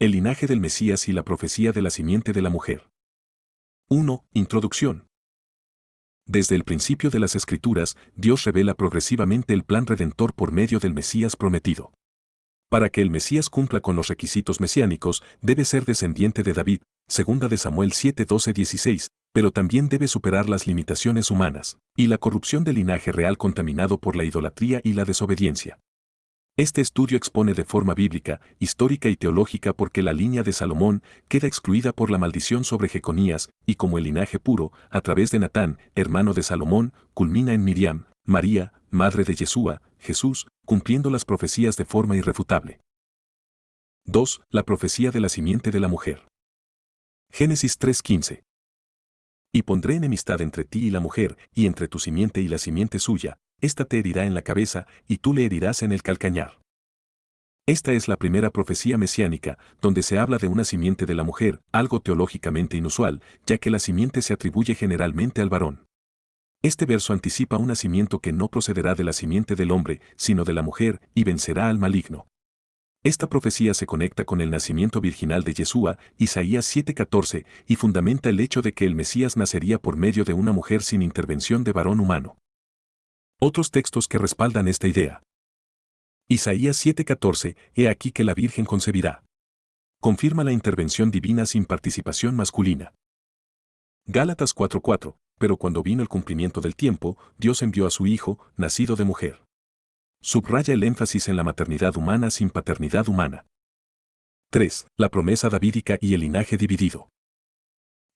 El linaje del Mesías y la profecía de la simiente de la mujer. 1. Introducción. Desde el principio de las Escrituras, Dios revela progresivamente el plan redentor por medio del Mesías prometido. Para que el Mesías cumpla con los requisitos mesiánicos, debe ser descendiente de David, 2 de Samuel 7:12-16, pero también debe superar las limitaciones humanas y la corrupción del linaje real contaminado por la idolatría y la desobediencia. Este estudio expone de forma bíblica, histórica y teológica por qué la línea de Salomón queda excluida por la maldición sobre Jeconías, y como el linaje puro, a través de Natán, hermano de Salomón, culmina en Miriam, María, madre de Yeshua, Jesús, cumpliendo las profecías de forma irrefutable. 2. La profecía de la simiente de la mujer. Génesis 3:15. Y pondré enemistad entre ti y la mujer, y entre tu simiente y la simiente suya, ésta te herirá en la cabeza, y tú le herirás en el calcañar. Esta es la primera profecía mesiánica, donde se habla de una simiente de la mujer, algo teológicamente inusual, ya que la simiente se atribuye generalmente al varón. Este verso anticipa un nacimiento que no procederá de la simiente del hombre, sino de la mujer, y vencerá al maligno. Esta profecía se conecta con el nacimiento virginal de Yeshua, Isaías 7:14, y fundamenta el hecho de que el Mesías nacería por medio de una mujer sin intervención de varón humano. Otros textos que respaldan esta idea. Isaías 7:14, he aquí que la Virgen concebirá. Confirma la intervención divina sin participación masculina. Gálatas 4:4, pero cuando vino el cumplimiento del tiempo, Dios envió a su Hijo, nacido de mujer. Subraya el énfasis en la maternidad humana sin paternidad humana. 3. La promesa davídica y el linaje dividido.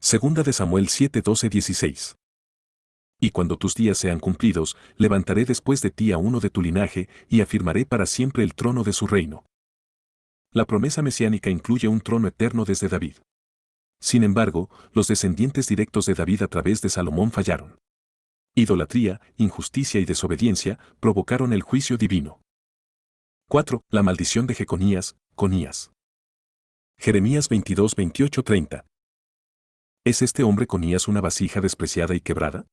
2 de Samuel 7:12-16. Y cuando tus días sean cumplidos, levantaré después de ti a uno de tu linaje, y afirmaré para siempre el trono de su reino. La promesa mesiánica incluye un trono eterno desde David. Sin embargo, los descendientes directos de David a través de Salomón fallaron. Idolatría, injusticia y desobediencia provocaron el juicio divino. 4. La maldición de Jeconías, Conías. Jeremías 22:28-30. ¿Es este hombre Conías una vasija despreciada y quebrada?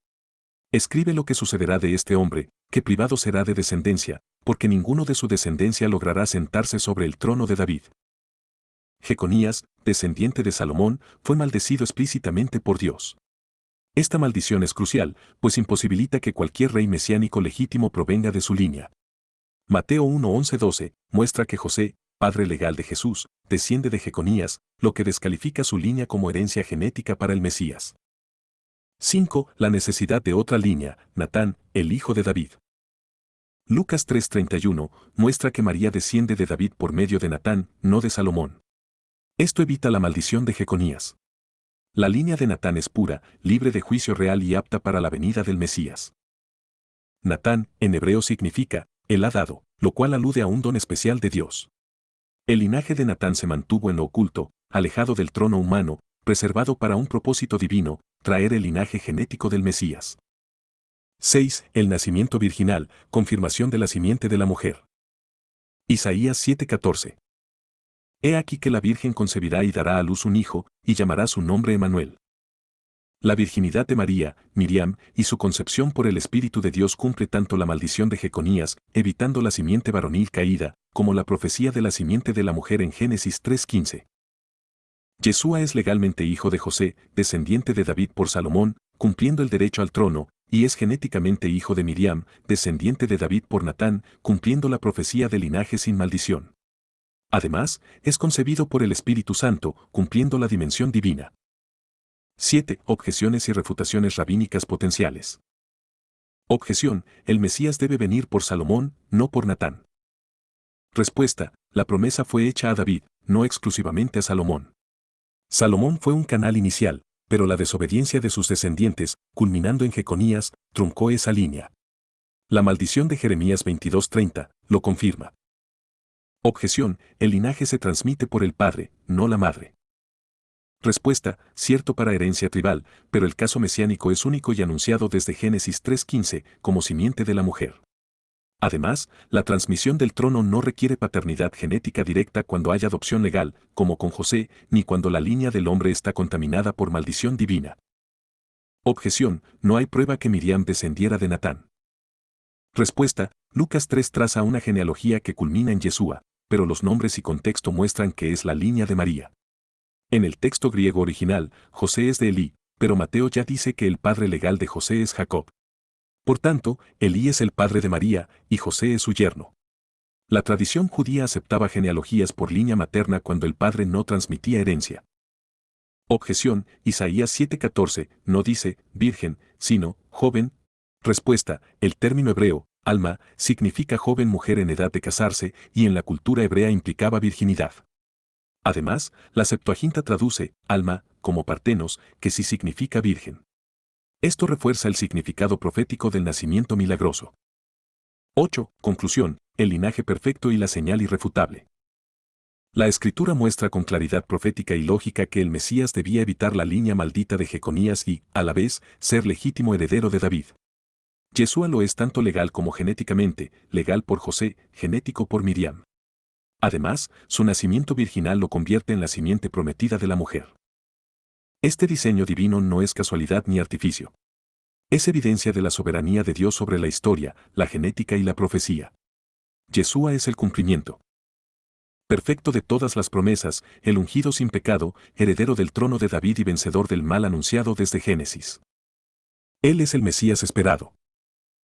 Escribe lo que sucederá de este hombre, que privado será de descendencia, porque ninguno de su descendencia logrará sentarse sobre el trono de David. Jeconías, descendiente de Salomón, fue maldecido explícitamente por Dios. Esta maldición es crucial, pues imposibilita que cualquier rey mesiánico legítimo provenga de su línea. Mateo 1:11-12 muestra que José, padre legal de Jesús, desciende de Jeconías, lo que descalifica su línea como herencia genética para el Mesías. 5. La necesidad de otra línea, Natán, el hijo de David. Lucas 3:31 muestra que María desciende de David por medio de Natán, no de Salomón. Esto evita la maldición de Jeconías. La línea de Natán es pura, libre de juicio real y apta para la venida del Mesías. Natán, en hebreo significa, Él ha dado, lo cual alude a un don especial de Dios. El linaje de Natán se mantuvo en lo oculto, alejado del trono humano, preservado para un propósito divino, traer el linaje genético del Mesías. 6. El nacimiento virginal, confirmación de la simiente de la mujer. Isaías 7:14. He aquí que la Virgen concebirá y dará a luz un hijo, y llamará su nombre Emmanuel. La virginidad de María, Miriam, y su concepción por el Espíritu de Dios cumple tanto la maldición de Jeconías, evitando la simiente varonil caída, como la profecía de la simiente de la mujer en Génesis 3:15. Yeshua es legalmente hijo de José, descendiente de David por Salomón, cumpliendo el derecho al trono, y es genéticamente hijo de Miriam, descendiente de David por Natán, cumpliendo la profecía de linaje sin maldición. Además, es concebido por el Espíritu Santo, cumpliendo la dimensión divina. 7. Objeciones y refutaciones rabínicas potenciales. Objeción: el Mesías debe venir por Salomón, no por Natán. Respuesta: la promesa fue hecha a David, no exclusivamente a Salomón. Salomón fue un canal inicial, pero la desobediencia de sus descendientes, culminando en Jeconías, truncó esa línea. La maldición de Jeremías 22:30 lo confirma. Objeción: el linaje se transmite por el padre, no la madre. Respuesta: cierto para herencia tribal, pero el caso mesiánico es único y anunciado desde Génesis 3:15 como simiente de la mujer. Además, la transmisión del trono no requiere paternidad genética directa cuando hay adopción legal, como con José, ni cuando la línea del hombre está contaminada por maldición divina. Objeción: no hay prueba que Miriam descendiera de Natán. Respuesta: Lucas 3 traza una genealogía que culmina en Yeshua, pero los nombres y contexto muestran que es la línea de María. En el texto griego original, José es de Elí, pero Mateo ya dice que el padre legal de José es Jacob. Por tanto, Elí es el padre de María, y José es su yerno. La tradición judía aceptaba genealogías por línea materna cuando el padre no transmitía herencia. Objeción, Isaías 7:14, no dice, virgen, sino, joven. Respuesta, el término hebreo, alma, significa joven mujer en edad de casarse, y en la cultura hebrea implicaba virginidad. Además, la Septuaginta traduce, alma, como partenos, que sí significa virgen. Esto refuerza el significado profético del nacimiento milagroso. 8. Conclusión, el linaje perfecto y la señal irrefutable. La escritura muestra con claridad profética y lógica que el Mesías debía evitar la línea maldita de Jeconías y, a la vez, ser legítimo heredero de David. Yeshua lo es tanto legal como genéticamente, legal por José, genético por Miriam. Además, su nacimiento virginal lo convierte en la simiente prometida de la mujer. Este diseño divino no es casualidad ni artificio. Es evidencia de la soberanía de Dios sobre la historia, la genética y la profecía. Yeshua es el cumplimiento perfecto de todas las promesas, el ungido sin pecado, heredero del trono de David y vencedor del mal anunciado desde Génesis. Él es el Mesías esperado.